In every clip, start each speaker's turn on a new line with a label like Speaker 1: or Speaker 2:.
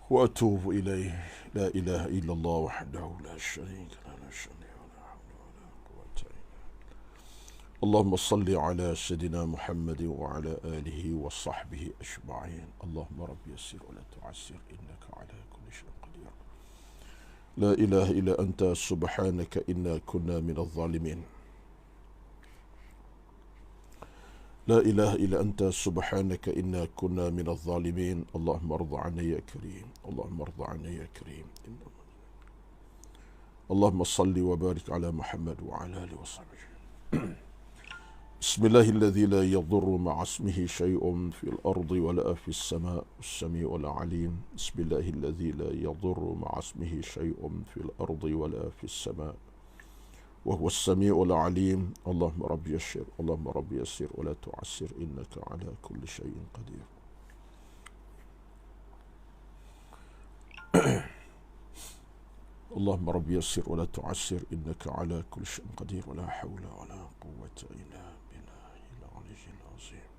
Speaker 1: وأتوب إليه. لا إله إلا الله وحده لا شريك له لا شريك له ولا حول ولا قوة إلا بالله. اللهم صل على سيدنا محمد وعلى آله وصحبه أجمعين. اللهم رب يسر ولا تعسر إنك على كل شيء قدير. لا إله إلا أنت سبحانك إنا كنا من الظالمين. لا إله إلا أنت سبحانك إنا كنا من الظالمين. اللهم ارض عنا يا كريم. اللهم ارض عنا يا كريم. اللهم صل وبارك على محمد وعلى آله وصحبه. بسم الله الذي لا يضر مع اسمه شيء في الأرض ولا في السماء السميع العليم. بسم الله الذي لا يضر مع اسمه شيء في الأرض ولا في السماء وهو السميع العليم. اللهم رب يسر اللهم رب يسر ولا تعسر إنك على كل شيء قدير. اللهم رب يسر ولا تعسر إنك على كل شيء قدير. ولا حول ولا قوة إلا بالله العلي العظيم.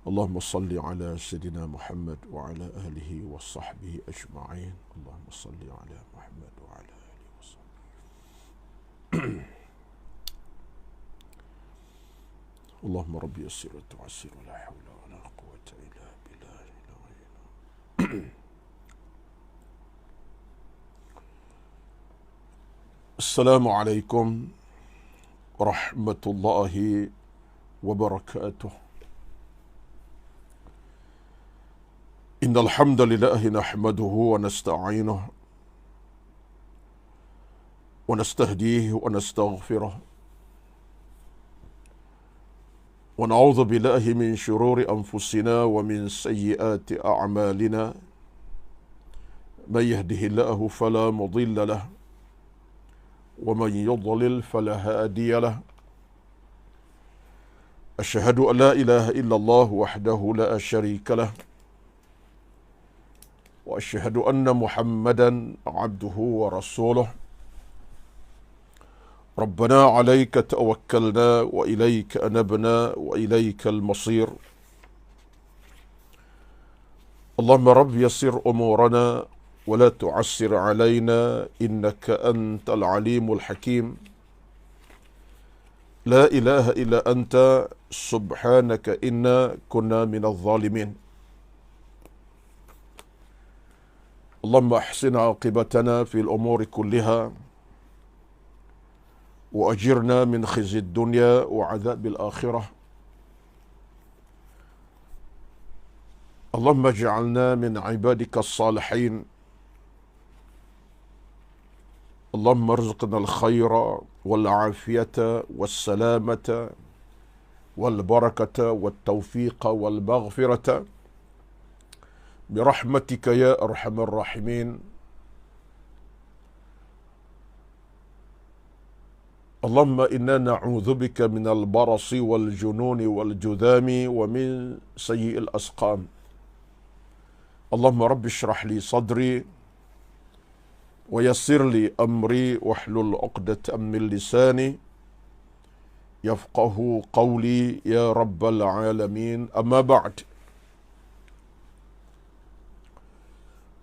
Speaker 1: اللهم صل على سيدنا محمد وعلى آله وصحبه أجمعين. اللهم صل على محمد وعلى آله وصحبه. اللهم رب يسر ولا تعسر ولا حول ولا قوة إلا بالله العلي العظيم. السلام عليكم ورحمة الله وبركاته. إن الحمد لله نحمده ونستعينه ونستهديه ونستغفره ونعوذ بالله من شرور أنفسنا ومن سيئات أعمالنا. من يهده الله فلا مضل له ومن يضلل فلا هادي له. أشهد أن لا إله إلا الله وحده لا شريك له وأشهد أن محمدا عبده ورسوله. ربنا عليك توكلنا وإليك أنبنا وإليك المصير. اللهم رب يسر أمورنا ولا تعسر علينا إنك أنت العليم الحكيم. لا إله إلا أنت سبحانك إنا كنا من الظالمين. اللهم أحسن عاقبتنا في الأمور كلها وأجرنا من خزي الدنيا وعذاب الآخرة. اللهم اجعلنا من عبادك الصالحين. اللهم ارزقنا الخير والعافية والسلامة والبركة والتوفيق والمغفرة برحمتك يا أرحم الراحمين. اللهم إنا نعوذ بك من البرص والجنون والجذام ومن سيء الأسقام. اللهم رب اشرح لي صدري ويسر لي أمري واحلل عقدة من لساني يفقه قولي يا رب العالمين. أما بعد،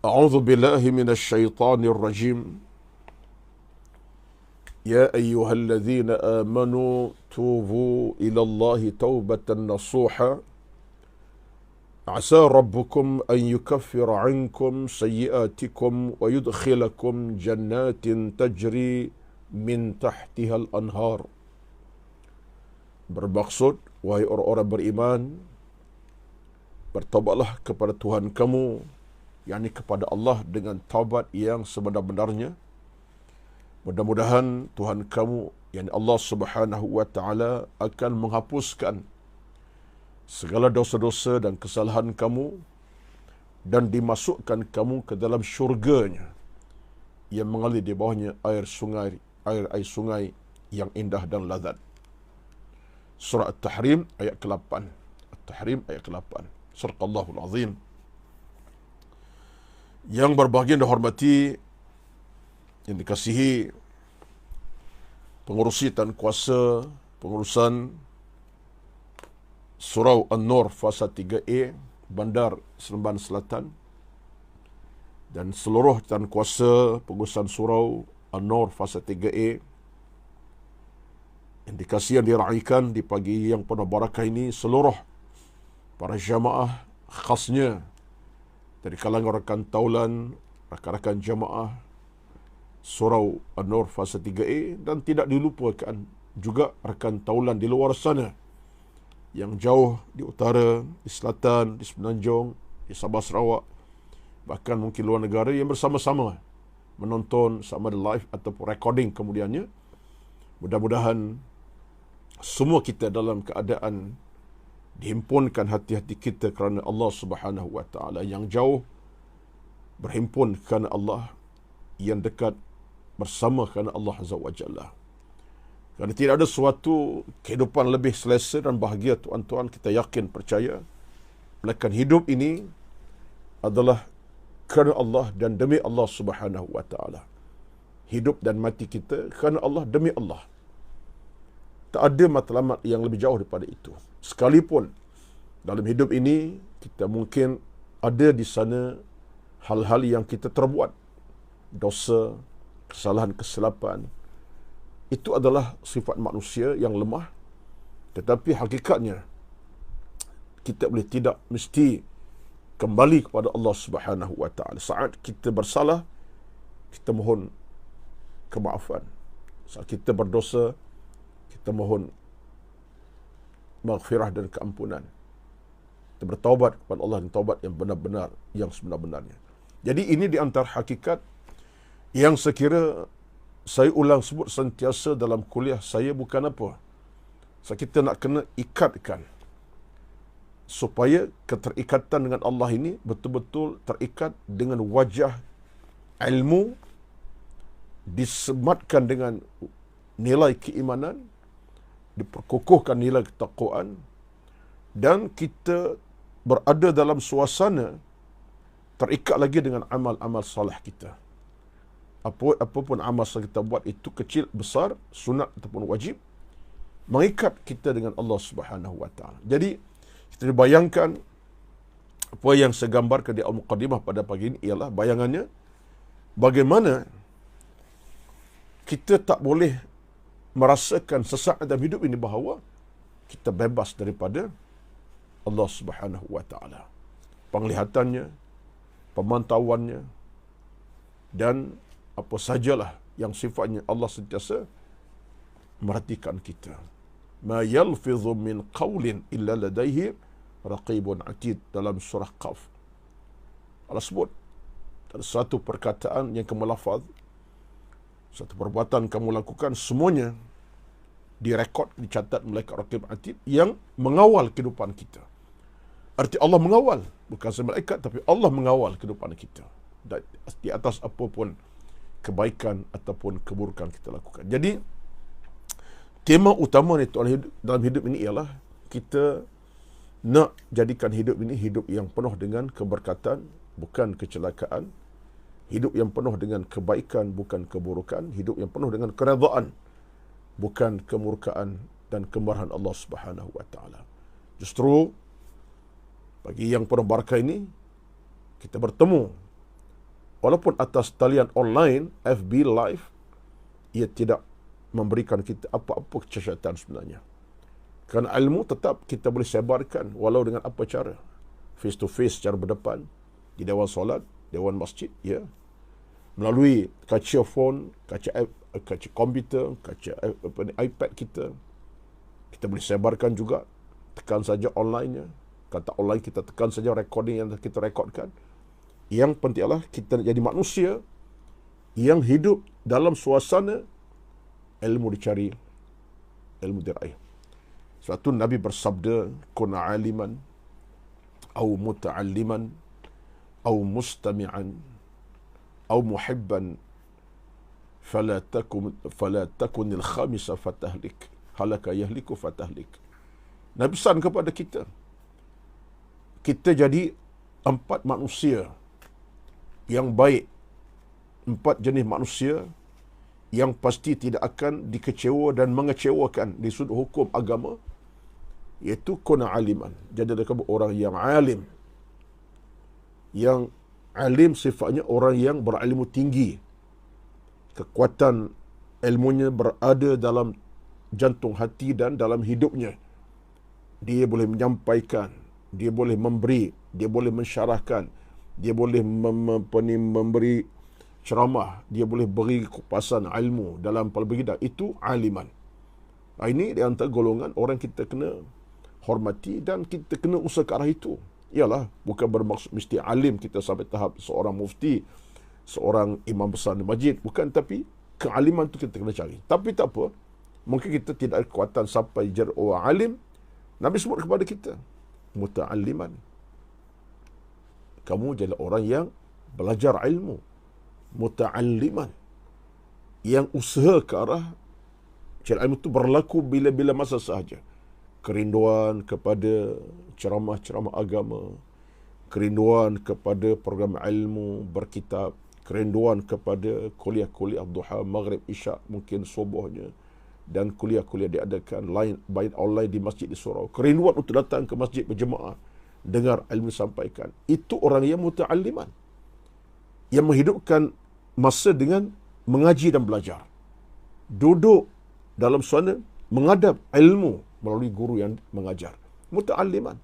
Speaker 1: أعوذ بالله من الشيطان الرجيم. يا أيها الذين آمنوا توبوا إلى الله توبة نصوحا عسى ربكم أن يكفر عنكم سيئاتكم ويدخلكم جنات تجري من تحتها الأنهار. Bermaksud, wahai orang-orang beriman, bertaubatlah kepada Tuhan kamu, yakni kepada Allah dengan taubat yang sebenar-benarnya. Mudah-mudahan Tuhan kamu, yakni Allah Subhanahu wa taala, akan menghapuskan segala dosa-dosa dan kesalahan kamu dan dimasukkan kamu ke dalam syurganya yang mengalir di bawahnya air sungai yang indah dan lazat. Surah At-Tahrim ayat ke-8. At-Tahrim ayat ke-8. Sadaqallahul Azim. Yang berbahagia dan dihormati, yang dikasihi pengurusi dan kuasa pengurusan Surau An-Nur Fasa 3A Bandar Seremban Selatan, dan seluruh jawatan kuasa pengurusan surau An-Nur fasa 3A, indikasi yang diraikan di pagi yang penuh barakah ini, seluruh para jamaah, khasnya dari kalangan rakan taulan, rakan-rakan jamaah surau An-Nur fasa 3A, dan tidak dilupakan juga rakan taulan di luar sana yang jauh di utara, di selatan, di Semenanjung, di Sabah Sarawak, bahkan mungkin luar negara yang bersama-sama menonton sama ada live ataupun recording kemudiannya. Mudah-mudahan semua kita dalam keadaan dihimpunkan hati-hati kita kerana Allah Subhanahu wa taala, yang jauh berhimpun kerana Allah, yang dekat bersama kerana Allah Azza wa Jalla. Kerana tidak ada suatu kehidupan lebih selesa dan bahagia, tuan-tuan, kita yakin, percaya, melainkan hidup ini adalah kerana Allah dan demi Allah Subhanahu wa taala. Hidup dan mati kita kerana Allah, demi Allah. Tak ada matlamat yang lebih jauh daripada itu. Sekalipun dalam hidup ini kita mungkin ada di sana hal-hal yang kita terbuat, dosa, kesalahan, kesilapan. Itu adalah sifat manusia yang lemah, tetapi hakikatnya kita boleh tidak mesti kembali kepada Allah Subhanahu wa taala. Saat kita bersalah, kita mohon kemaafan. Saat kita berdosa, kita mohon maghfirah dan keampunan. Kita bertaubat kepada Allah, dan taubat yang benar-benar, yang sebenar-benarnya. Jadi ini di antara hakikat yang sekira saya ulang sebut sentiasa dalam kuliah saya, bukan apa. So, kita nak kena ikatkan supaya keterikatan dengan Allah ini betul-betul terikat dengan wajah ilmu, disematkan dengan nilai keimanan, diperkukuhkan nilai ketakwaan, dan kita berada dalam suasana terikat lagi dengan amal-amal salih kita. Apapun amal yang kita buat, itu kecil, besar, sunat ataupun wajib, mengikat kita dengan Allah Subhanahu wa taala. Jadi kita bayangkan apa yang saya gambarkan di Al-Muqaddimah pada pagi ini ialah bayangannya bagaimana kita tak boleh merasakan sesaat dalam hidup ini bahawa kita bebas daripada Allah Subhanahu wa taala. Penglihatannya, pemantauannya, dan apa sajalah yang sifatnya Allah sentiasa merhatikan kita. Ma yalfidhu min qawlin illa ladaihi raqibun atid, dalam surah Qaf. Allah sebut ada satu perkataan yang kamu lafaz, satu perbuatan kamu lakukan, semuanya direkod, dicatat malaikat raqib atid yang mengawal kehidupan kita. Arti Allah mengawal, bukan sahaja malaikat, tapi Allah mengawal kehidupan kita di atas apapun kebaikan ataupun keburukan kita lakukan. Jadi tema utama ni dalam hidup ini ialah kita nak jadikan hidup ini hidup yang penuh dengan keberkatan, bukan kecelakaan. Hidup yang penuh dengan kebaikan, bukan keburukan. Hidup yang penuh dengan keredaan, bukan kemurkaan dan kemarahan Allah Subhanahu wa taala. Justru bagi yang penuh barakah ini, kita bertemu walaupun atas talian online, FB Live, ia tidak memberikan kita apa-apa kecacatan sebenarnya. Kerana ilmu tetap kita boleh sebarkan walau dengan apa cara. Face to face, secara berdepan, di dewan solat, dewan masjid, ya. Melalui kaca phone, kaca komputer, kaca iPad kita boleh sebarkan juga. Tekan saja online-nya. Kata online, kita tekan saja recording yang kita rekodkan. Yang penting adalah kita jadi manusia yang hidup dalam suasana ilmu dicari, ilmu diraih. Suatu Nabi bersabda, kun aliman, au muta'alliman, au mustami'an, au muhibban, fala takunil khamisa fatahlik, halaka yahliku fatahlik. Nabi pesan kepada kita jadi 4 manusia yang baik, 4 jenis manusia yang pasti tidak akan dikecewa dan mengecewakan di sudut hukum agama, iaitu kuna aliman. Jadi ada orang yang alim, yang Alim sifatnya orang yang berilmu tinggi. Kekuatan ilmunya berada dalam jantung hati dan dalam hidupnya. Dia boleh menyampaikan, dia boleh memberi, dia boleh mensyarahkan, dia boleh memberi ceramah, dia boleh beri kupasan ilmu dalam pelbagai bidang. Itu aliman. Ini di antara golongan orang kita kena hormati dan kita kena usaha ke arah itu. Ialah, bukan bermaksud mesti alim kita sampai tahap seorang mufti, seorang imam besar di masjid. Bukan, tapi kealiman tu kita kena cari. Tapi tak apa, mungkin kita tidak ada kekuatan sampai jadi orang alim. Nabi sebut kepada kita, muta'alliman. Kamu jadi orang yang belajar ilmu. Muta'alliman. Yang usaha ke arah cari ilmu itu berlaku bila-bila masa sahaja. Kerinduan kepada ceramah-ceramah agama, kerinduan kepada program ilmu, berkitab, kerinduan kepada kuliah-kuliah duha, maghrib, isyak, mungkin subuhnya, dan kuliah-kuliah diadakan baik online di masjid di surau. Kerinduan untuk datang ke masjid berjemaah, dengar ilmu disampaikan. Itu orang yang muta'alliman, yang menghidupkan masa dengan mengaji dan belajar. Duduk dalam suasana menghadap ilmu melalui guru yang mengajar. Muta'alliman.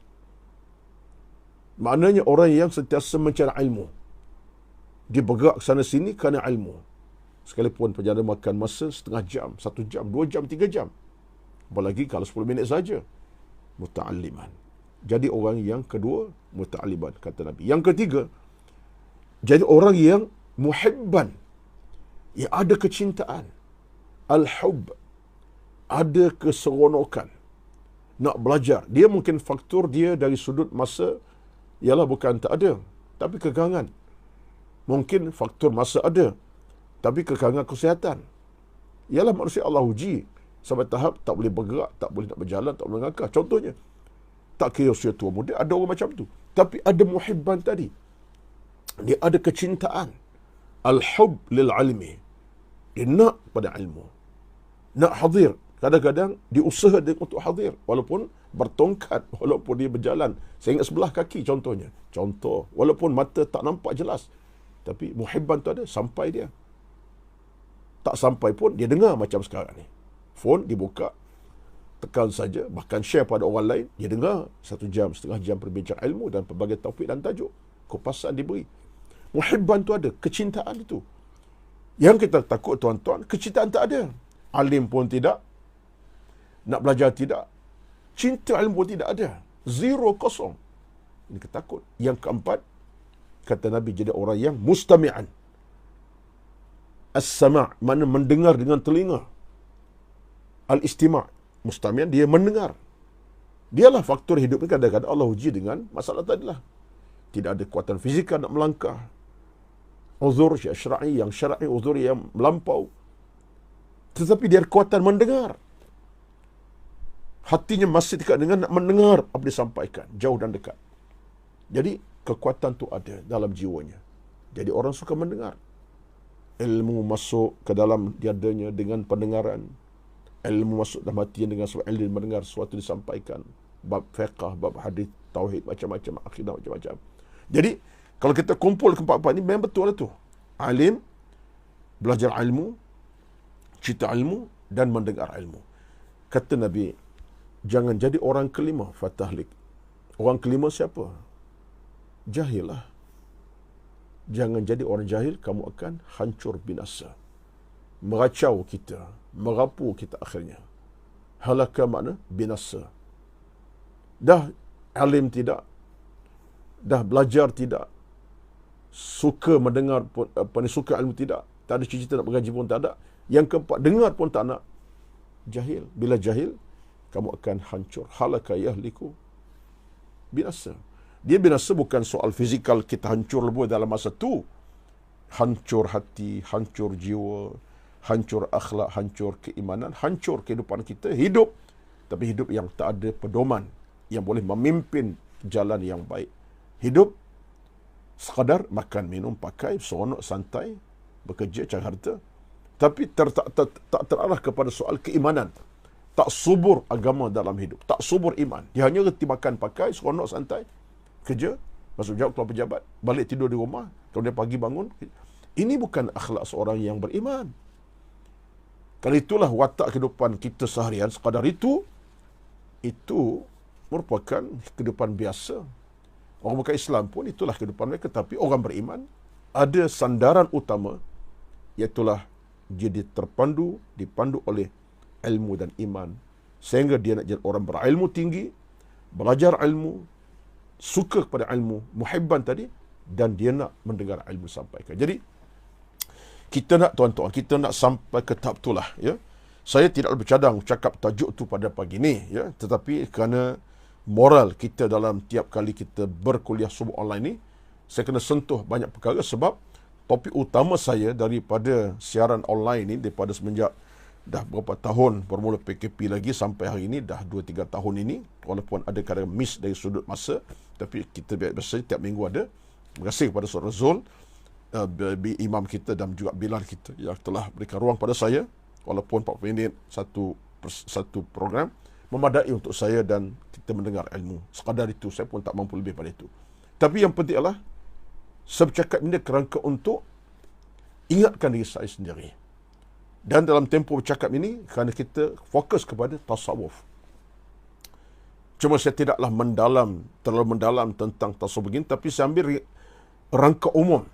Speaker 1: Maknanya orang yang sentiasa mencari ilmu. Dia bergerak sana sini kerana ilmu. Sekalipun perjalanan makan masa setengah jam, 1 jam, 2 jam, 3 jam. Apalagi kalau 10 minit saja. Muta'alliman. Jadi orang yang kedua, muta'alliman, kata Nabi. Yang ketiga, jadi orang yang muhibban. Yang ada kecintaan. Al-hub. Ada keseronokan. Nak belajar. Dia mungkin faktor dia dari sudut masa ialah bukan tak ada, tapi kekangan. Mungkin faktor masa ada, tapi kekangan kesihatan. Ialah manusia Allah uji sampai tahap tak boleh bergerak, tak boleh nak berjalan, tak boleh melangkah. Contohnya, tak kira usia tua muda, ada orang macam tu. Tapi ada muhibban tadi. Dia ada kecintaan. Al-hub lil-ilmi. Dia nak pada ilmu. Nak hadir. Kadang-kadang diusaha dia untuk hadir. Walaupun bertongkat, walaupun dia berjalan. Saya ingat sebelah kaki contohnya. Contoh. Walaupun mata tak nampak jelas. Tapi muhibban tu ada, sampai dia. Tak sampai pun, dia dengar macam sekarang ni. Phone dibuka, tekan saja, bahkan share pada orang lain, dia dengar 1 jam, setengah jam perbincang ilmu dan pelbagai topik dan tajuk. Kupasan diberi. Muhibban tu ada, kecintaan itu. Yang kita takut tuan-tuan, kecintaan tak ada. Alim pun tidak, nak belajar tidak, cinta ilmu pun tidak ada. Zero, kosong. Ini ketakut. Yang keempat, kata Nabi, jadi orang yang mustami'an. As-sama' mana mendengar dengan telinga. Al-istima' mustami'an, dia mendengar. Dialah faktor hidup ni. Kadang-kadang Allah uji dengan masalah tadilah. Tidak ada kekuatan fizikal nak melangkah. Uzur syar'i, yang syar'i, uzur yang melampau. Tetapi dia ada kekuatan mendengar. Hatinya masih dekat dengan nak mendengar apa disampaikan, jauh dan dekat. Jadi, kekuatan tu ada dalam jiwanya. Jadi, orang suka mendengar. Ilmu masuk ke dalam diadanya dengan pendengaran. Ilmu masuk dalam hatinya dengan sebab ilmu mendengar sesuatu disampaikan. Bab fiqh, bab hadis, tauhid, macam-macam, akidah, macam-macam. Jadi, kalau kita kumpul keempat-empat ni, memang betul lah tu. Alim, belajar ilmu, cita ilmu, dan mendengar ilmu. Kata Nabi, jangan jadi orang kelima, fatahlik. Orang kelima siapa? Jahil lah. Jangan jadi orang jahil, kamu akan hancur binasa. Meracau kita, merapu kita akhirnya. Halaka makna binasa. Dah alim tidak, dah belajar tidak, suka mendengar pun, suka ilmu tidak, tak ada cita-cita nak mengaji pun tak ada. Yang keempat, dengar pun tak nak. Jahil. Bila jahil, kamu akan hancur. Halaka yahliku binasa. Dia binasa bukan soal fizikal kita hancur lebur dalam masa tu. Hancur hati, hancur jiwa, hancur akhlak, hancur keimanan, hancur kehidupan kita. Hidup, tapi hidup yang tak ada pedoman, yang boleh memimpin jalan yang baik. Hidup sekadar makan, minum, pakai, seronok, santai, bekerja, cari harta. Tapi tak terarah kepada soal keimanan. Tak subur agama dalam hidup. Tak subur iman. Dia hanya reti makan, pakai, seronok, santai, kerja, masuk jawab keluar pejabat, balik tidur di rumah, kemudian pagi bangun. Ini bukan akhlak seorang yang beriman. Kalau itulah watak kehidupan kita seharian, sekadar itu merupakan kehidupan biasa. Orang bukan Islam pun itulah kehidupan mereka. Tapi orang beriman ada sandaran utama, iaitulah dia dipandu oleh ilmu dan iman. Sehingga dia nak jadi orang berilmu tinggi, belajar ilmu, suka kepada ilmu, muhibban tadi, dan dia nak mendengar ilmu sampaikan. Jadi, kita nak, tuan-tuan, kita nak sampai ke tahap itulah, ya. Saya tidak bercadang cakap tajuk tu pada pagi ni, ya. Tetapi kerana moral kita dalam tiap kali kita berkuliah subuh online ni, saya kena sentuh banyak perkara sebab topik utama saya daripada siaran online ni, daripada semenjak dah berapa tahun bermula PKP lagi sampai hari ini, dah 2-3 tahun ini, walaupun ada kadang miss dari sudut masa, tapi kita biasa tiap minggu ada. Terima kasih kepada Saudara Zul, imam kita dan juga Bilal kita yang telah berikan ruang pada saya, walaupun 40 minit satu program, memadai untuk saya dan kita mendengar ilmu. Sekadar itu, saya pun tak mampu lebih pada itu. Tapi yang penting adalah, saya bercakap ini kerangka untuk ingatkan diri saya sendiri. Dan dalam tempoh bercakap ini, kerana kita fokus kepada tasawuf. Cuma saya tidaklah terlalu mendalam tentang tasawuf begini, tapi saya ambil rangka umum.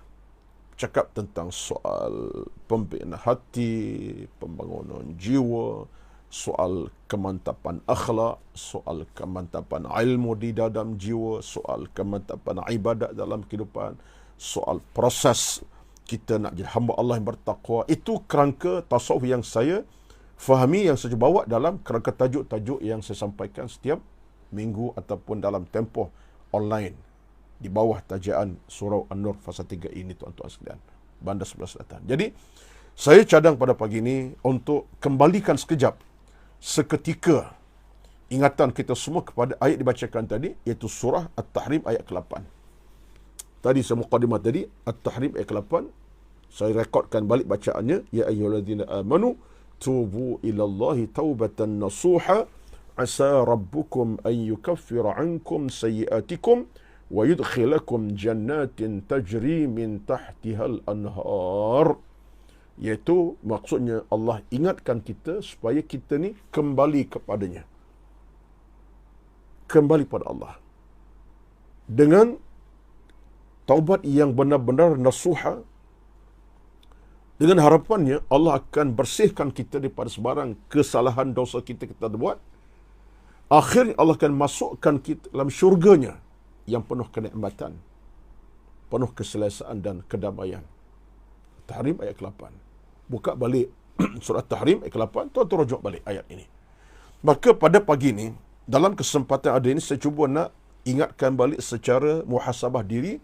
Speaker 1: Cakap tentang soal pembinaan hati, pembangunan jiwa, soal kemantapan akhlak, soal kemantapan ilmu di dalam jiwa, soal kemantapan ibadat dalam kehidupan, soal proses kita nak jadi hamba Allah yang bertakwa. Itu kerangka tasawuf yang saya fahami, yang saya bawa dalam kerangka tajuk-tajuk yang saya sampaikan setiap minggu ataupun dalam tempoh online di bawah tajaan Surau An-Nur fasa 3 ini, tuan-tuan sekalian, Bandar Sebelah Selatan. Jadi, saya cadang pada pagi ini untuk kembalikan seketika ingatan kita semua kepada ayat dibacakan tadi, iaitu surah At-Tahrim ayat ke-8. Tadi saya mukadimah tadi, At-Tahrim ayat ke-8, saya rekodkan balik bacaannya, ya ayyuhallazina amanu tubu ilallahi taubatan nasuha asa rabbukum an yukaffira ankum sayyiatikum wa yudkhilakum jannatin tajri min tahtihal anhar. Iaitu maksudnya Allah ingatkan kita supaya kita ni kembali kepadanya. Kembali pada Allah. Dengan taubat yang benar-benar nasuha, dengan harapannya Allah akan bersihkan kita daripada sebarang kesalahan dosa kita buat. Akhirnya Allah akan masukkan kita dalam syurganya yang penuh kenikmatan, penuh keselesaan dan kedamaian. Tahrim ayat ke-8. Buka balik surah Tahrim ayat ke-8, tuan-tuan rujuk balik ayat ini. Maka pada pagi ini, dalam kesempatan ada ini, saya cuba nak ingatkan balik secara muhasabah diri,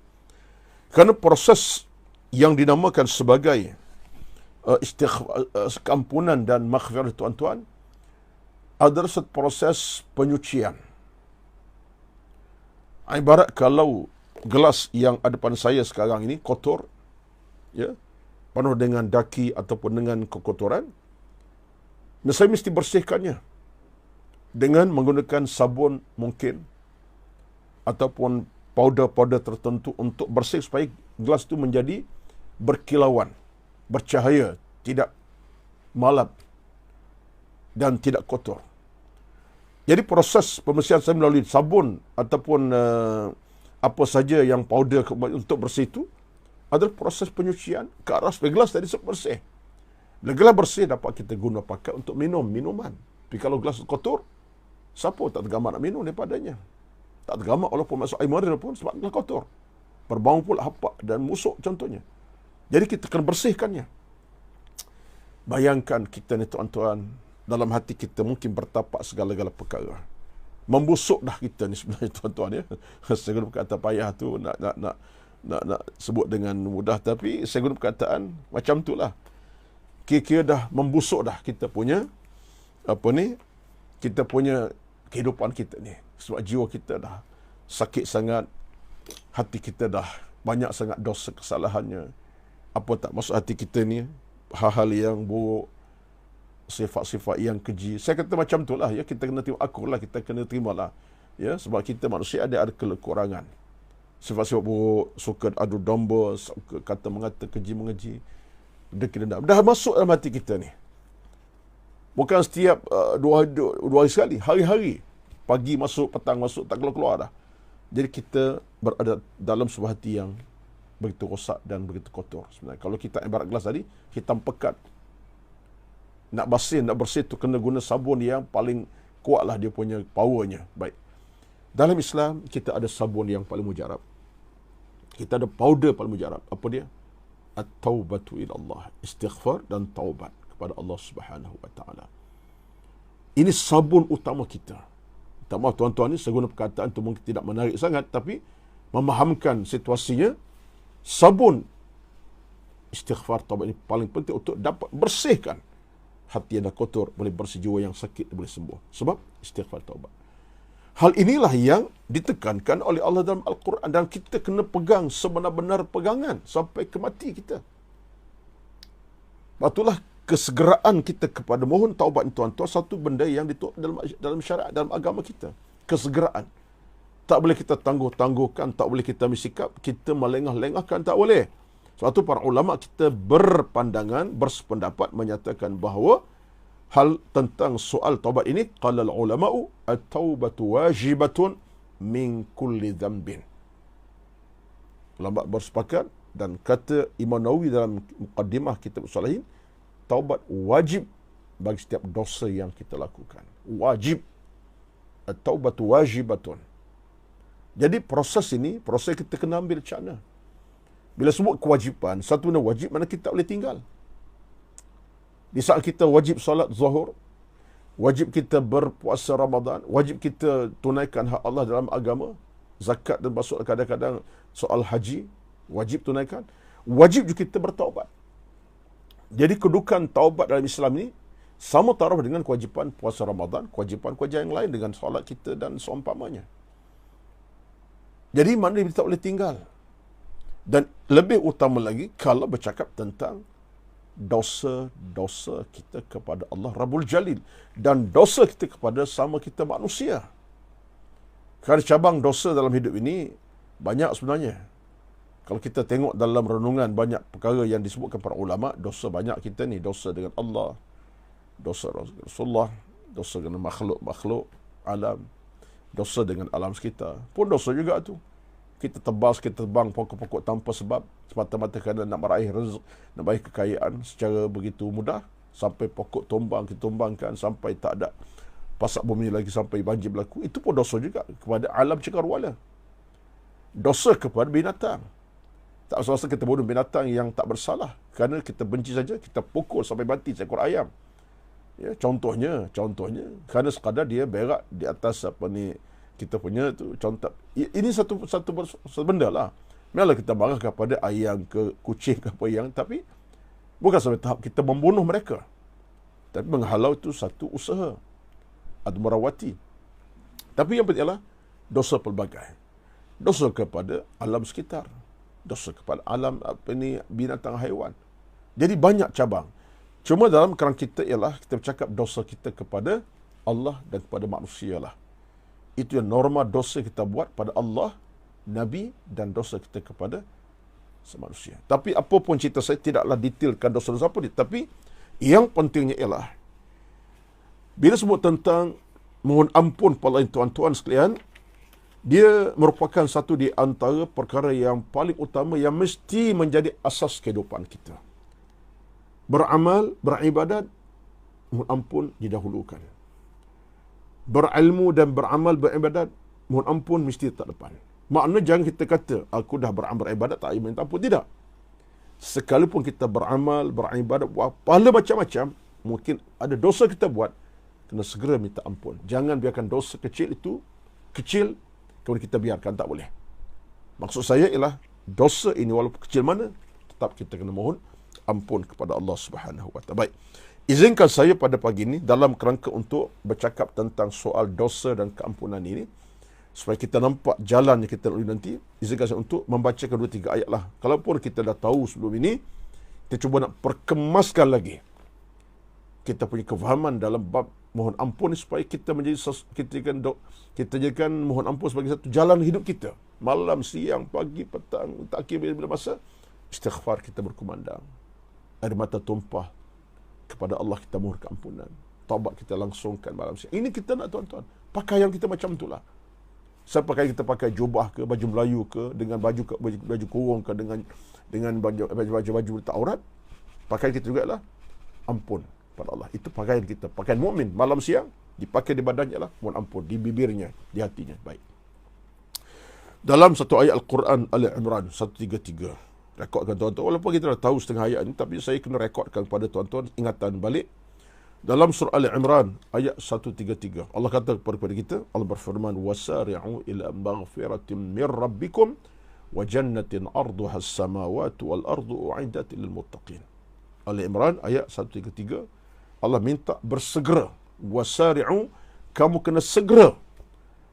Speaker 1: kerana proses yang dinamakan sebagai kampunan dan maghfirah, tuan-tuan, adalah satu proses penyucian. Ibarat kalau gelas yang ada depan saya sekarang ini kotor, ya, penuh dengan daki ataupun dengan kekotoran, saya mesti bersihkannya dengan menggunakan sabun mungkin, ataupun powder-powder tertentu untuk bersih supaya gelas itu menjadi berkilauan, bercahaya, tidak malap dan tidak kotor. Jadi proses pembersihan saya melalui sabun ataupun apa saja yang powder untuk bersih itu adalah proses penyucian ke arah supaya gelas tadi bersih. Bila gelas bersih, dapat kita guna pakai untuk minum minuman. Tapi kalau gelas kotor, siapa tak tergambar nak minum daripadanya? Tak tergambar walaupun masuk air mineral pun sebab gelas kotor. Berbau pula hapak dan musuk contohnya. Jadi kita kena bersihkannya. Bayangkan kita ni, tuan-tuan, dalam hati kita mungkin bertapak segala-gala perkara. Membusuk dah kita ni sebenarnya, tuan-tuan, ya. Saya guna perkataan payah tu nak sebut dengan mudah, tapi saya guna perkataan macam itulah. Kira-kira dah membusuk dah kita punya kita punya kehidupan kita ni. Sebab jiwa kita dah sakit sangat, hati kita dah banyak sangat dosa kesalahannya. Apa tak masuk hati kita ni, hal-hal yang buruk, sifat-sifat yang keji. Saya kata macam itulah, ya, kita kena terima, kita kena terimalah, ya, sebab kita manusia ada kekurangan. sifat-sifat buruk, suka adu domba, suka kata mengata, keji mengeji, dengki dendam. Dah masuk dalam hati kita ni. Bukan setiap dua hari sekali, hari-hari. Pagi masuk, petang masuk, tak keluar-keluar dah. Jadi kita berada dalam sebuah hati yang begitu rosak dan begitu kotor sebenarnya. Kalau kita ibarat gelas tadi, hitam pekat. Nak bersih tu kena guna sabun yang paling kuatlah dia punya powernya. Baik. Dalam Islam, kita ada sabun yang paling mujarab. Kita ada powder paling mujarab. Apa dia? At-taubatu ila Allah. Istighfar dan taubat kepada Allah Subhanahu wa taala. Ini sabun utama kita. Tak maaf tuan-tuan ni, saya guna perkataan itu mungkin tidak menarik sangat, tapi memahamkan situasinya, sabun istighfar taubat ini paling penting untuk dapat bersihkan hati yang dah kotor, boleh bersih, jiwa yang sakit boleh sembuh. Sebab istighfar taubat. Hal inilah yang ditekankan oleh Allah dalam Al-Quran, dan kita kena pegang sebenar-benar pegangan sampai ke mati kita. Itulah kesegeraan kita kepada mohon taubat ni tuan-tuan, satu benda yang ditutup dalam syariat, dalam agama kita. Kesegeraan. Tak boleh kita tangguh-tangguhkan, tak boleh kita bersikap, kita melengah-lengahkan, tak boleh. Sebab tu para ulama kita berpandangan, bersependapat menyatakan bahawa hal tentang soal taubat ini, qala al-ulama'u at-taubatu wajibatun min kulli dhanbin. Ulama bersepakat, dan kata Imam Nawawi dalam muqaddimah kitab Shalihin, taubat wajib bagi setiap dosa yang kita lakukan. Wajib. At-taubatu wajibatun. Jadi proses ini, proses kita kena ambil macam mana? Bila sebut kewajipan, satu benda wajib, mana kita tak boleh tinggal. Di saat kita wajib solat zuhur, wajib kita berpuasa Ramadan, wajib kita tunaikan hak Allah dalam agama, zakat dan masuk kadang-kadang soal haji, wajib tunaikan. Wajib juga kita bertaubat. Jadi kedudukan taubat dalam Islam ni sama taraf dengan kewajipan puasa Ramadan, kewajipan-kewajipan yang lain dengan solat kita dan seumpamanya. Jadi mana kita tak boleh tinggal. Dan lebih utama lagi kalau bercakap tentang dosa-dosa kita kepada Allah Rabbul Jalil dan dosa kita kepada sama kita manusia. Kerana cabang dosa dalam hidup ini banyak sebenarnya. Kalau kita tengok dalam renungan banyak perkara yang disebutkan para ulama, dosa banyak kita ni, dosa dengan Allah, dosa Rasulullah, dosa dengan makhluk-makhluk alam, dosa dengan alam sekitar. Pun dosa juga tu. Kita tebang pokok-pokok tanpa sebab, semata-mata kerana nak meraih rezeki, nak meraih kekayaan secara begitu mudah, sampai pokok tumbang, kita tumbangkan sampai tak ada pasak bumi lagi, sampai banjir berlaku. Itu pun dosa juga kepada alam cakrawala. Dosa kepada binatang. Tak usah kita bunuh binatang yang tak bersalah, kerana kita benci saja, kita pukul sampai mati seekor ayam. Ya, contohnya, kerana sekadar dia berak di atas apa ni, kita punya tu contoh. Ini satu benda lah. Memanglah kita marah kepada ayam ke kucing ke apa yang, tapi bukan sampai tahap kita membunuh mereka. Tapi menghalau itu satu usaha ad-murawati. Tapi yang penting adalah dosa pelbagai. Dosa kepada alam sekitar, dosa kepada alam binatang haiwan. Jadi banyak cabang. Cuma dalam kerang kita ialah kita bercakap dosa kita kepada Allah dan kepada manusia lah. Itu yang norma dosa kita buat pada Allah, Nabi, dan dosa kita kepada manusia. Tapi apa pun cerita saya tidaklah detailkan dosa-dosa apa dia. Tapi yang pentingnya ialah bila sebut tentang mohon ampun pada tuan-tuan sekalian, dia merupakan satu di antara perkara yang paling utama yang mesti menjadi asas kehidupan kita. Beramal, beribadat, mohon ampun didahulukan. Berilmu dan beramal, beribadat, mohon ampun mesti tak depan. Maknanya jangan kita kata, aku dah beramal, beribadat, tak payah minta ampun. Tidak. Sekalipun kita beramal, beribadat, buat pahala macam-macam, mungkin ada dosa kita buat, kena segera minta ampun. Jangan biarkan dosa kecil itu kecil, kemudian kita biarkan, tak boleh. Maksud saya ialah dosa ini walaupun kecil mana, tetap kita kena mohon ampun kepada Allah Subhanahu wa taala. Baik. Izinkan saya pada pagi ini dalam kerangka untuk bercakap tentang soal dosa dan keampunan ini, supaya kita nampak jalan yang kita lalui nanti. Izinkan saya untuk membacakan 2-3 ayat lah. Kalaupun kita dah tahu sebelum ini, kita cuba nak perkemaskan lagi. kita punya kefahaman dalam bab mohon ampun supaya kita kita jadikan mohon ampun sebagai satu jalan hidup kita. Malam, siang, pagi, petang, tak kira bila masa, istighfar kita berkumandang. Air mata tumpah kepada Allah, kita mohon keampunan. Taubat kita langsungkan malam siang. Ini kita nak, tuan-tuan. Pakaian kita macam itulah. Kita pakai jubah ke, baju Melayu ke, dengan baju kurung ke, dengan baju tak aurat. Pakaian kita juga lah ampun pada Allah. Itu pakaian kita. Pakaian mukmin malam siang dipakai di badannya lah mohon ampun, di bibirnya, di hatinya. Baik. Dalam satu ayat Al-Quran Ali Imran 133. Rekodkan tuan-tuan. Walaupun kita dah tahu setengah ayat ini, tapi saya kena rekodkan kepada tuan-tuan ingatan balik. Dalam surah Ali Imran ayat 133. Allah kata kepada kita, Allah berfirman, "Wasari'u ila maghfiratin min rabbikum wa jannatin 'arduha as-samawati wal ardu u'iddat lil muttaqin." Ali Imran ayat 133. Allah minta bersegera. Wasari'u, kamu kena segera.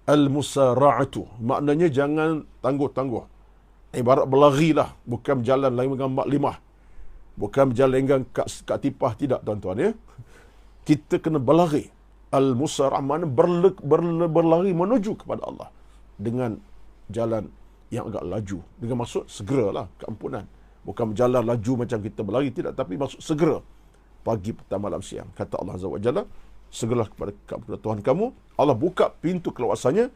Speaker 1: Al-musara'atu, maknanya jangan tangguh-tangguh. Ibarat berlarilah, bukan berjalan lain dengan mak limah. Bukan berjalan dengan kat tipah, tidak tuan-tuan ya. Kita kena berlari. Al-musara' mana berlari menuju kepada Allah dengan jalan yang agak laju. Dengan maksud segeralah keampunan. Bukan berjalan laju macam kita berlari, tidak, tapi maksud segera. Pagi, petang, malam, siang. Kata Allah Azza wa Jalla, segeralah kepada Tuhan kamu. Allah buka pintu keluasannya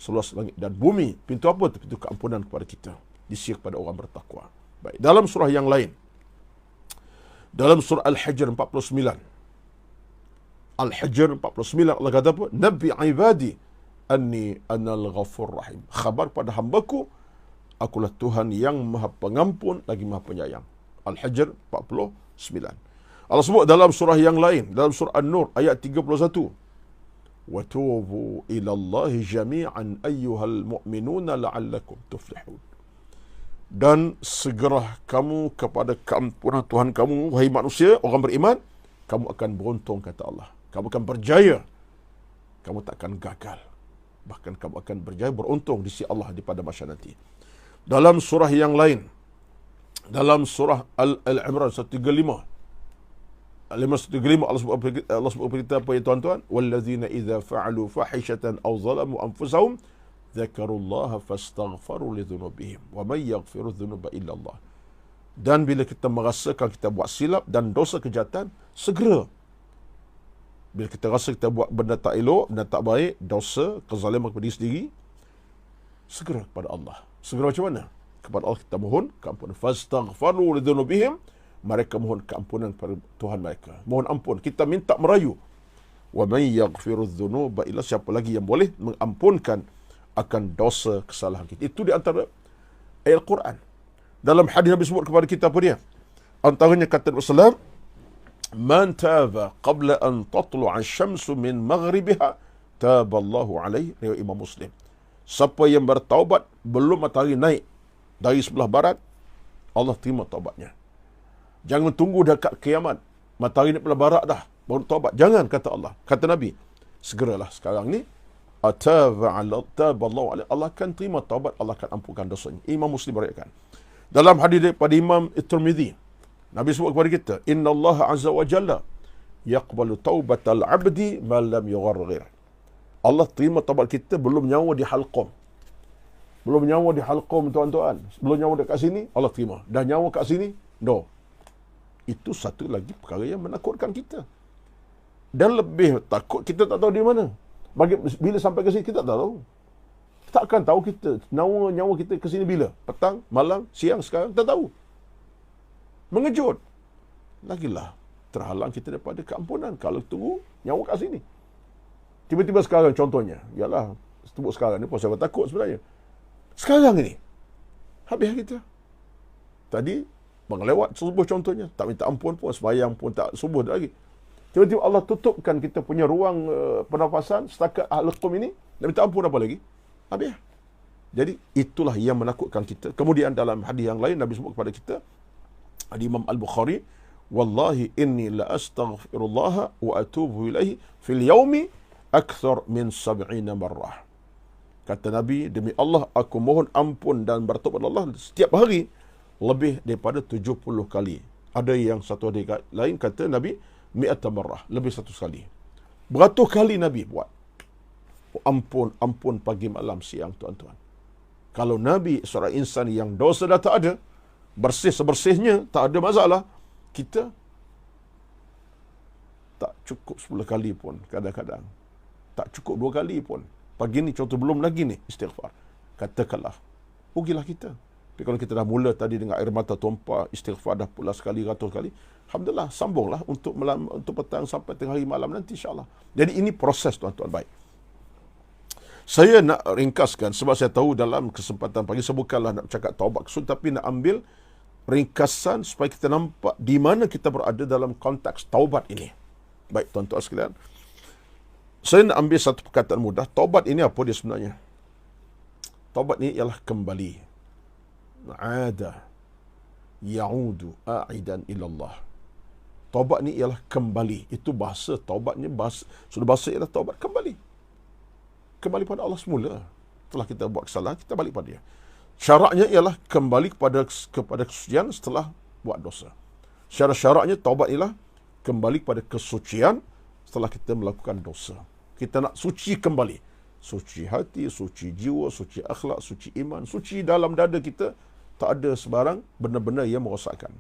Speaker 1: seluas langit dan bumi. Pintu apa itu? Pintu keampunan kepada kita. Disir kepada orang bertakwa. Baik. Dalam surah yang lain, dalam surah Al-Hijr 49. Al-Hijr 49, Allah kata apa? Nabi ibadi anni anal ghafur rahim. Khabar pada hambaku, akulah Tuhan yang maha pengampun lagi maha penyayang. Al-Hijr 49. Allah sebut dalam surah yang lain, dalam surah An-Nur ayat 31. Wa tubu ila Allahi jami'an ayyuhal mu'minuna la'allakum tuflihun. Dan segera kamu kepada keampunan Tuhan kamu, wahai manusia, orang beriman, kamu akan beruntung, kata Allah. Kamu akan berjaya. Kamu tak akan gagal. Bahkan kamu akan berjaya, beruntung di sisi Allah di pada masa nanti. Dalam surah yang lain, dalam surah Al-Imran 135, Allah sebut kita apa ya tuan-tuan? Wallazina idza fa'alu fahishatan aw zalamu anfusahum dzakarullaha fastaghfaru lidzunubihim wa may yaghfiru dzunuba illa Allah. Dan bila kita merasakan kita buat silap dan dosa kejahatan, segera. Bila kita rasa kita buat benda tak elok, benda tak baik, dosa, kezaliman kepada diri sendiri, segera kepada Allah. Segera macam mana? Kepada Allah kita mohon keampunan. Fastaghfaru lidzunubihim, mereka mohon keampunan kepada Tuhan mereka. Mohon ampun. Kita minta merayu. Wa may yaghfiru dzunuba illa, siapa lagi yang boleh mengampunkan akan dosa kesalahan kita. Itu di antara ayat Al-Quran. Dalam hadis Nabi sebut kepada kita apa dia? Antaranya kata Rasulullah, man taba qabla an tatlu'a asy-syamsu min maghribiha taballahu alaihi, riwayat Imam Muslim. Siapa yang bertaubat belum matahari naik dari sebelah barat, Allah terima taubatnya. Jangan tunggu dekat kiamat, matahari naik sebelah barat dah baru taubat. Jangan, kata Allah. Kata Nabi, segeralah sekarang ni. Taballahu alaihi, Allah akan terima taubat, Allah akan ampunkan dosanya. Imam Muslim meriwayatkan. Dalam hadis daripada Imam Tirmizi, Nabi sebut kepada kita, Inna Allah Azza wa Jalla yaqbalu taubatal abdi ma lam yugharghir. Allah terima taubat kita belum nyawa di halqum. Belum nyawa di halqum, tuan-tuan. Belum nyawa dekat sini, Allah terima. Dah nyawa kat sini, no. Itu satu lagi perkara yang menakutkan kita. Dan lebih takut, kita tak tahu di mana. Bila sampai ke sini, kita tak tahu. Tak akan tahu kita, nyawa kita ke sini bila? Petang, malam, siang, sekarang, tak tahu. Mengejut. Lagilah terhalang kita daripada keampunan kalau tunggu nyawa kat sini. Tiba-tiba sekarang contohnya, ialah sebut sekarang ni pun saya takut sebenarnya. Sekarang ini habis kita. Tadi mengelewat subuh contohnya, tak minta ampun pun, sembahyang pun tak subuh lagi. Tiba-tiba Allah tutupkan kita punya ruang pernafasan setakat halqum ini, nak minta ampun apa lagi? Habis. Jadi itulah yang menakutkan kita. Kemudian dalam hadis yang lain Nabi sebut kepada kita, hadis Imam Al-Bukhari, wallahi inni la astaghfirullah wa atubu ilaihi fil yaumi akthar min 70 marrah. Kata Nabi, demi Allah aku mohon ampun dan bertaubat Allah setiap hari lebih daripada 70 kali. Ada yang satu hadis lain kata Nabi mi'ata marrah, lebih 100 kali. Beratus kali Nabi buat. Oh, ampun pagi malam siang tuan-tuan. Kalau Nabi seorang insan yang dosa dah tak ada, bersih sebersihnya, tak ada masalah, kita tak cukup 10 kali pun kadang-kadang. Tak cukup 2 kali pun. Pagi ni contoh belum lagi ni istighfar. Katakanlah, rugilah kita. Tapi kalau kita dah mula tadi dengan air mata tumpah, istighfar dah pula sekali, ratus kali, alhamdulillah, sambunglah untuk petang sampai tengah hari malam nanti insya-Allah. Jadi ini proses tuan-tuan baik. Saya nak ringkaskan sebab saya tahu dalam kesempatan pagi saya bukanlah nak cakap taubat kesun, tapi nak ambil ringkasan supaya kita nampak di mana kita berada dalam konteks taubat ini. Baik tuan-tuan sekalian, saya nak ambil satu perkataan mudah. Taubat ini apa dia sebenarnya? Taubat ini ialah kembali. Ada ya'udu a'idan ilallah. Taubat ni ialah kembali. Itu bahasa taubatnya, sudah bahasa ialah taubat kembali. Kembali pada Allah semula. Setelah kita buat kesalahan, kita balik pada dia. Syaratnya ialah kembali kepada kesucian setelah buat dosa. Syaratnya taubat ialah kembali kepada kesucian setelah kita melakukan dosa. Kita nak suci kembali. Suci hati, suci jiwa, suci akhlak, suci iman, suci dalam dada kita. Tak ada sebarang benda-benda yang merosakkan.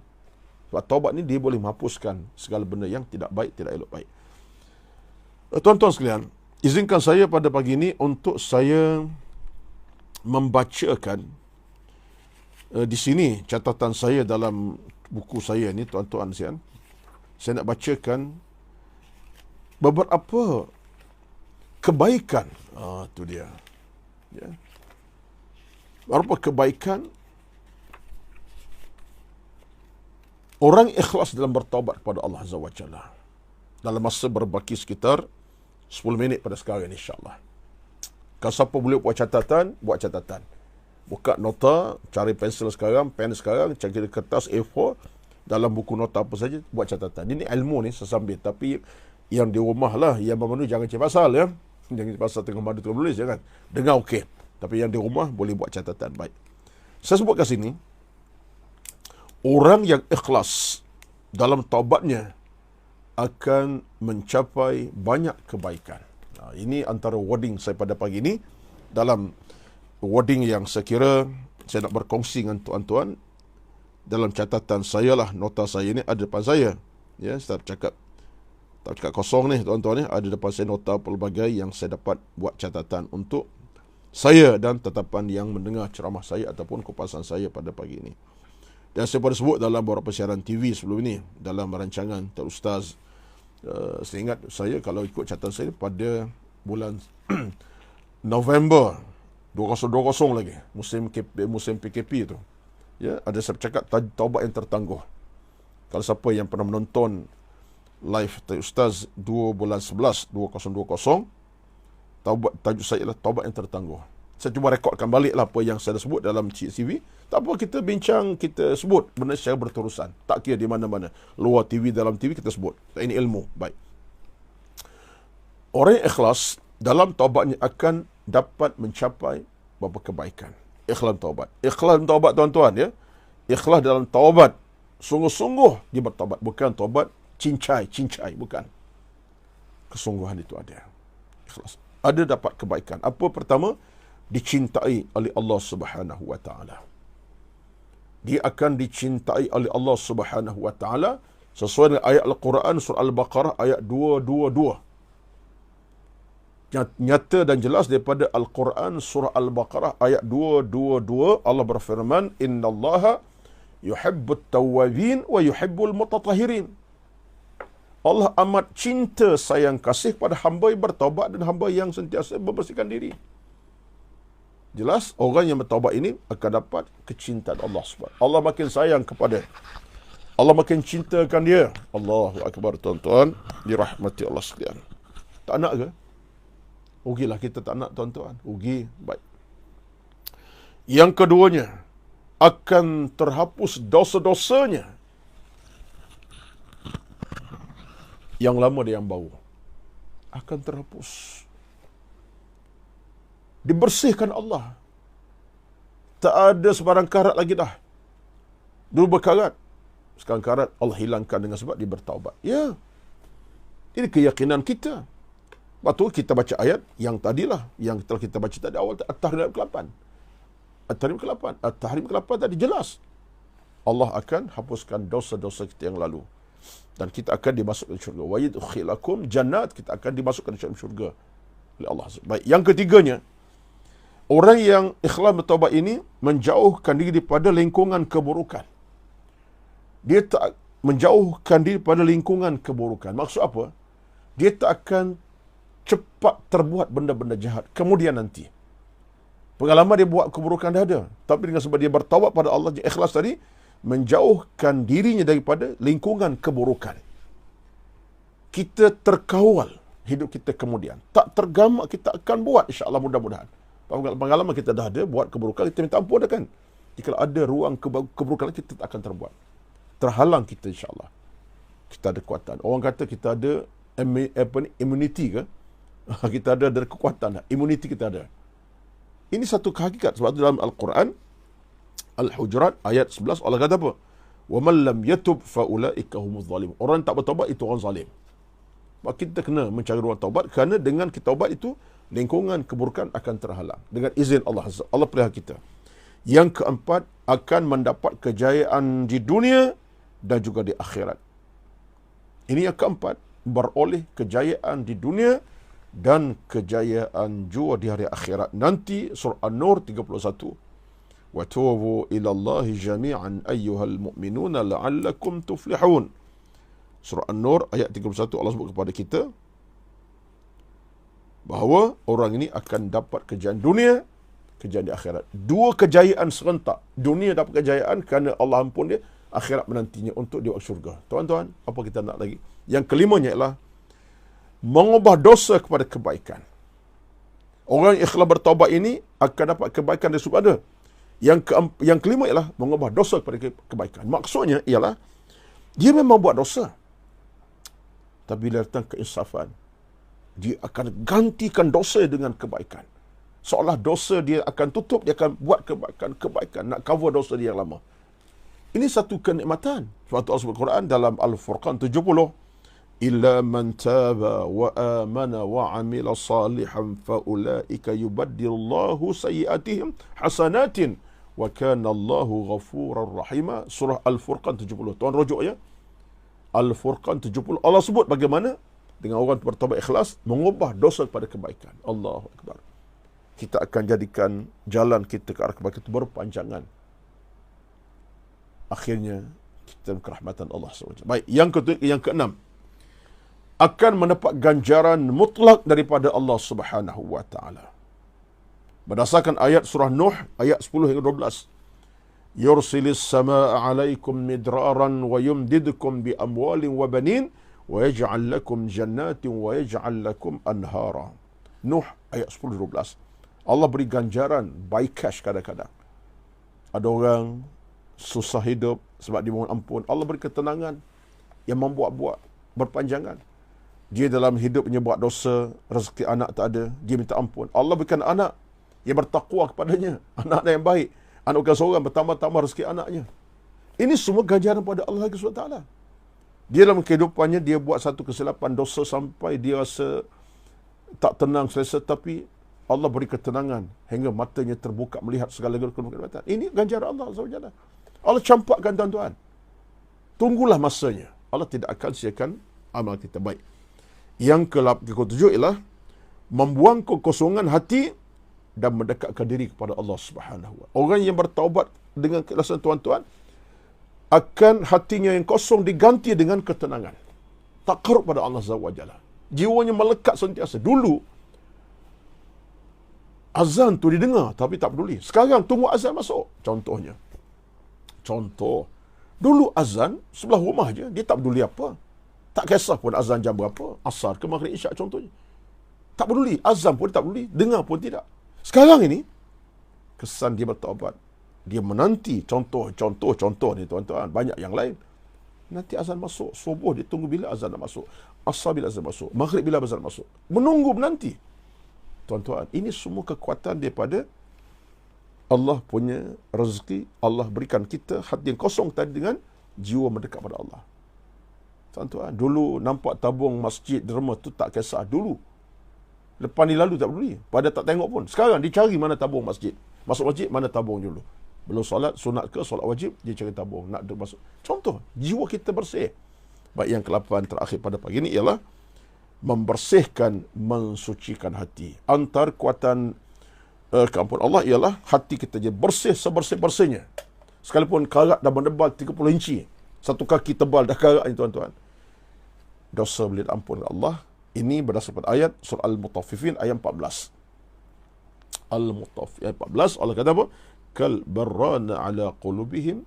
Speaker 1: Sebab taubat ni dia boleh menghapuskan segala benda yang tidak baik, tidak elok baik. Tuan-tuan sekalian, izinkan saya pada pagi ini untuk saya membacakan di sini catatan saya dalam buku saya ni tuan-tuan sekalian. Saya nak bacakan beberapa kebaikan. Itu dia. Ya. Beberapa kebaikan orang ikhlas dalam bertaubat kepada Allah Azza wa Jalla. Dalam masa berbaki sekitar 10 minit pada sekarang insya-Allah. Kalau siapa boleh buat catatan, buat catatan. Buka nota, cari pensel sekarang, pen sekarang, cari kertas A4, dalam buku nota apa saja, buat catatan. Ini ilmu ni sesambil. Tapi yang di rumah lah, yang bermenu jangan cari pasal ya. Jangan cari pasal tengah madu tengah menulis, jangan. Dengar okey. Tapi yang di rumah boleh buat catatan. Baik. Saya sebut kat sini, orang yang ikhlas dalam taubatnya akan mencapai banyak kebaikan. Ini antara wording saya pada pagi ini. Dalam wording yang saya kira saya nak berkongsi dengan tuan-tuan. Dalam catatan saya lah, nota saya ni ada depan saya. Ya, saya tak cakap kosong ni tuan-tuan ni. Ada depan saya nota pelbagai yang saya dapat buat catatan untuk saya dan tetapan yang mendengar ceramah saya ataupun kupasan saya pada pagi ini. Dan saya pada sebut dalam beberapa siaran TV sebelum ini, dalam rancangan Ustaz, saya ingat saya kalau ikut catatan saya pada bulan November 2020 lagi, musim PKP tu. Ya, ada saya cakap taubat yang tertangguh. Kalau siapa yang pernah menonton live Ustaz 2 bulan 11 2020, tajuk saya ialah taubat yang tertangguh. Saya cuba rekodkan balik lah apa yang saya dah sebut dalam CV. Tak apa, kita bincang, kita sebut benda secara berterusan. Tak kira di mana-mana. Luar TV, dalam TV, kita sebut. Ini ilmu. Baik. Orang yang ikhlas dalam taubatnya akan dapat mencapai beberapa kebaikan. Ikhlas taubat. Ikhlas taubat tuan-tuan ya. Ikhlas dalam taubat. Sungguh-sungguh dia bertaubat. Bukan taubat cincai. Bukan. Kesungguhan itu ada. Ikhlas. Ada dapat kebaikan. Apa pertama? Dicintai oleh Allah Subhanahu wa taala. Dia akan dicintai oleh Allah Subhanahu wa taala sesuai dengan ayat Al-Quran surah Al-Baqarah ayat 222. Nyata dan jelas daripada Al-Quran surah Al-Baqarah ayat 222, Allah berfirman, "Innallaha yuhibbut tawwabin wa yuhibbul mutatahhirin." Allah amat cinta sayang kasih pada hamba yang bertaubat dan hamba yang sentiasa membersihkan diri. Jelas, orang yang bertaubat ini akan dapat kecintaan Allah SWT. Allah makin sayang kepada, Allah makin cintakan dia. Allahu Akbar tuan-tuan, dirahmati Allah sekalian. Tak nak ke? Rugilah kita tak nak tuan-tuan. Rugi. Baik. Yang keduanya, akan terhapus dosa-dosanya. Yang lama dan yang baru akan terhapus. Dibersihkan Allah. Tak ada sebarang karat lagi dah. Dulu berkarat, sekarang karat Allah hilangkan dengan sebab dia bertaubat. Ya. Ini keyakinan kita. Lepas tu kita baca ayat yang tadilah, yang telah kita baca tadi awal, At-Tahrim ke-8. At-Tahrim ke-8. At-Tahrim ke-8 tadi jelas. Allah akan hapuskan dosa-dosa kita yang lalu. Dan kita akan dimasukkan ke syurga. Wa yudkhilakum jannat, kita akan dimasukkan ke syurga oleh Allah. Baik, yang ketiganya, orang yang ikhlas bertaubat ini menjauhkan diri daripada lingkungan keburukan. Dia tak menjauhkan diri daripada lingkungan keburukan. Maksud apa? Dia tak akan cepat terbuat benda-benda jahat kemudian nanti. Pengalaman dia buat keburukan dah ada. Tapi dengan sebab dia bertaubat pada Allah, dia ikhlas tadi, menjauhkan dirinya daripada lingkungan keburukan. Kita terkawal hidup kita kemudian. Tak tergamak kita akan buat, insya-Allah, mudah-mudahan. Pengalaman kita dah ada, buat keburukan, kita minta ampun dah kan. Jika ada ruang keburukan, kita tak akan terbuat. Terhalang kita, insya-Allah. Kita ada kekuatan. Orang kata kita ada immunity ke? Kita ada kekuatan. Immunity kita ada. Ini satu hakikat. Sebab itu dalam Al-Quran, Al-Hujurat ayat 11, Allah kata apa? وَمَنْ لَمْ يَتُبْ فَأُولَٰئِكَ هُمُ الظَّالِمُونَ. Orang tak bertaubat itu orang zalim. Kita kena mencari ruang taubat, kerana dengan kita taubat itu, lingkungan keburukan akan terhalang. Dengan izin Allah. Allah pelihara kita. Yang keempat, akan mendapat kejayaan di dunia dan juga di akhirat. Ini yang keempat, beroleh kejayaan di dunia dan kejayaan juga di hari akhirat. Nanti surah An-Nur 31. وَتُوبُوا إِلَى اللَّهِ جَمِيعًا أَيُّهَا الْمُؤْمِنُونَ لَعَلَّكُمْ تُفْلِحُونَ. Surah An-Nur ayat 31, Allah sebut kepada kita bahawa orang ini akan dapat kejayaan dunia, kejayaan di akhirat. Dua kejayaan serentak. Dunia dapat kejayaan kerana Allah ampun dia, akhirat menantinya untuk dia masuk syurga. Tuan-tuan, apa kita nak lagi? Yang kelimanya ialah mengubah dosa kepada kebaikan. Orang yang ikhlas bertaubat ini akan dapat kebaikan dari sudut ada. Yang kelima ialah mengubah dosa kepada kebaikan. Maksudnya ialah dia memang buat dosa, tapi bila datang keinsafan, dia akan gantikan dosa dengan kebaikan. Seolah dosa dia akan tutup, dia akan buat kebaikan, nak cover dosa dia yang lama. Ini satu kenikmatan. Sebab tu Allah sebut Quran dalam Al-Furqan 70, illa man taba wa amana wa amila salihan fa ulaika yubaddilullahu sayyi'atihim hasanatin wa kana Allahu ghafurar rahima. Surah Al-Furqan 70. Tuan rujuk ya. Al-Furqan 70. Allah sebut bagaimana dengan orang bertaubat ikhlas mengubah dosa kepada kebaikan. Allahu akbar. Kita akan jadikan jalan kita ke arah kebaikan itu berpanjangan. Akhirnya kita kerahmatan Allah SWT. Baik, yang keenam, akan mendapat ganjaran mutlak daripada Allah Subhanahu wa taala. Berdasarkan ayat surah Nuh ayat 10 hingga 12. Yursilis samaa'a 'alaikum midraran wa yumdidkum bi amwalin wa banin wa yaj'al lakum jannatin wa yaj'al lakum anhara. Nuh ayat 10 12. Allah beri ganjaran by cash kadang-kadang. Ada orang susah hidup sebab dia mohon ampun. Allah beri ketenangan yang membuat-buat berpanjangan. Dia dalam hidupnya buat dosa, rezeki anak tak ada, dia minta ampun. Allah berikan anak yang bertakwa kepadanya, anak yang baik. Anak bukan seorang, bertambah-tambah rezeki anaknya. Ini semua ganjaran pada Allah SWT. Dia dalam kehidupannya, dia buat satu kesilapan dosa sampai dia rasa tak tenang selesa, tapi Allah beri ketenangan hingga matanya terbuka melihat segala kenikmatan. Ini ganjaran Allah SWT. Allah campakkan tuan-tuan. Tunggulah masanya. Allah tidak akan siakan amal kita. Baik. Yang ke-7 ialah membuang kekosongan hati dan mendekatkan diri kepada Allah Subhanahu wa. Orang yang bertaubat dengan keikhlasan tuan-tuan, akan hatinya yang kosong diganti dengan ketenangan. Takarrub pada Allah Azza wa Jalla. Jiwanya melekat sentiasa. Dulu azan tu didengar tapi tak peduli. Sekarang tunggu azan masuk. Contoh. Dulu azan sebelah rumah je, dia tak peduli apa. Tak kisah pun azan jam berapa, asar ke maghrib isyak contohnya. Tak peduli, azan pun tak peduli, dengar pun tidak. Sekarang ini, kesan dia bertaubat. Dia menanti contoh ni tuan-tuan. Banyak yang lain. Nanti azan masuk. Subuh dia tunggu bila azan nak masuk. Asar bila azan masuk. Maghrib bila azan masuk. Menunggu menanti. Tuan-tuan, ini semua kekuatan daripada Allah punya rezeki. Allah berikan kita hati yang kosong tadi dengan jiwa mendekat pada Allah. Tuan-tuan, dulu nampak tabung masjid derma tu tak kisah dulu. Lepas ni lalu tak peduli. Pada tak tengok pun. Sekarang dicari mana tabung masjid. Masuk masjid, mana tabung dulu. Belum solat, sunat ke, solat wajib, dia cari tabung. Nak masuk. Contoh, jiwa kita bersih. Baik, yang ke-8 terakhir pada pagi ini ialah membersihkan, mensucikan hati. Antara kuatan keampunan Allah ialah hati kita jadi bersih sebersih-bersihnya. Sekalipun karat dah menebal 30 inci. Satu kaki tebal dah karat ni tuan-tuan. Dosa boleh diampunkan Allah. Ini berdasarkan ayat surah Al-Mutaffifin ayat 14. Al-Mutaffifin ayat 14, Allah kata apa? Kal barrana ala qulubihim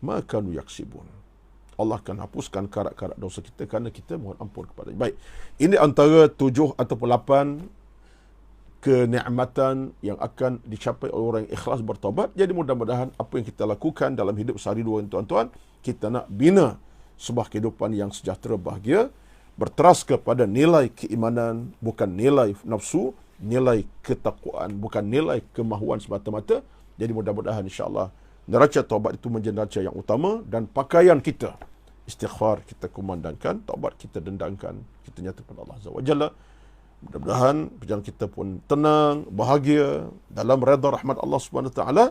Speaker 1: ma kanu yaksibun. Allah akan hapuskan karat-karat dosa kita kerana kita mohon ampun kepada. Baik. Ini antara 7 ataupun 8 kenikmatan yang akan dicapai oleh orang yang ikhlas bertaubat. Jadi mudah-mudahan apa yang kita lakukan dalam hidup sehari dua tuan-tuan, kita nak bina sebuah kehidupan yang sejahtera, bahagia, berteras kepada nilai keimanan, bukan nilai nafsu, nilai ketakwaan, bukan nilai kemahuan semata-mata. Jadi mudah-mudahan insya-Allah neraca taubat itu menjadi neraca yang utama, dan pakaian kita istighfar kita kumandangkan, taubat kita dendangkan, kita nyatakan Allah Azza wa Jalla. Mudah-mudahan perjalanan kita pun tenang, bahagia dalam redha rahmat Allah Subhanahu wa taala,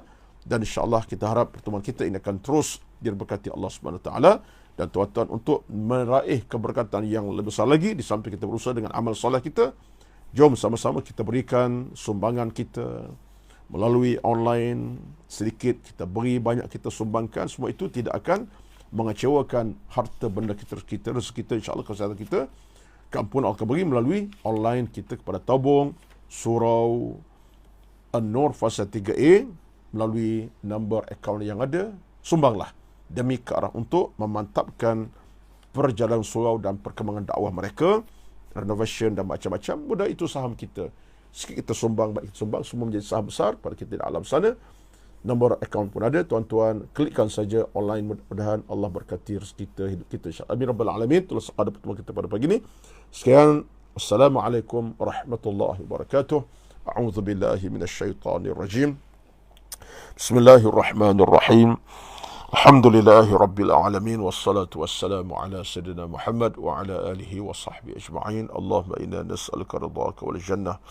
Speaker 1: dan insya-Allah kita harap pertemuan kita ini akan terus diberkati Allah Subhanahu wa taala. Dan tuan-tuan, untuk meraih keberkatan yang lebih besar lagi, di samping kita berusaha dengan amal soleh kita, jom sama-sama kita berikan sumbangan kita melalui online. Sedikit kita beri, banyak kita sumbangkan. Semua itu tidak akan mengecewakan harta benda kita, rezeki kita, insya-Allah kesihatan kita. Keampunan Allah akan beri melalui online kita kepada tabung surau An-Nur fasa 3A melalui nombor akaun yang ada. Sumbanglah demi ke arah untuk memantapkan perjalanan surau dan perkembangan dakwah mereka, renovation dan macam-macam. Mudah itu saham kita. Sikit kita sumbang, baik kita sumbang, semua menjadi saham besar pada kita di alam sana. Nombor akaun pun ada, tuan-tuan, klikkan saja online. Mudah-mudahan Allah berkati rezeki kita, hidup kita, insya-Allah. Amin rabbal alamin. Itulah sekadar pertemuan kita pada pagi ini. Sekian, assalamualaikum warahmatullahi wabarakatuh. A'udzu billahi minasyaitonir rajim. Bismillahirrahmanirrahim. Alhamdulillahi rabbil alamin, wassalatu wassalamu ala sayyidina Muhammad wa ala alihi wa sahbihi ajma'in. Allahumma inna nas'aluka ridhaka wal jannah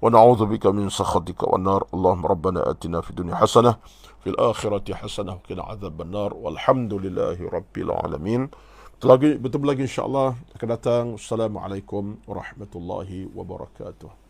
Speaker 1: wa na'udzu bika min sakhatika wan nar. Allahumma rabbana atina fid dunya hasanah fil akhirati hasanah wa qina adzaban nar. Walhamdulillahi rabbil alamin. Bertemu lagi insya-Allah akan datang. Assalamualaikum warahmatullahi wabarakatuh.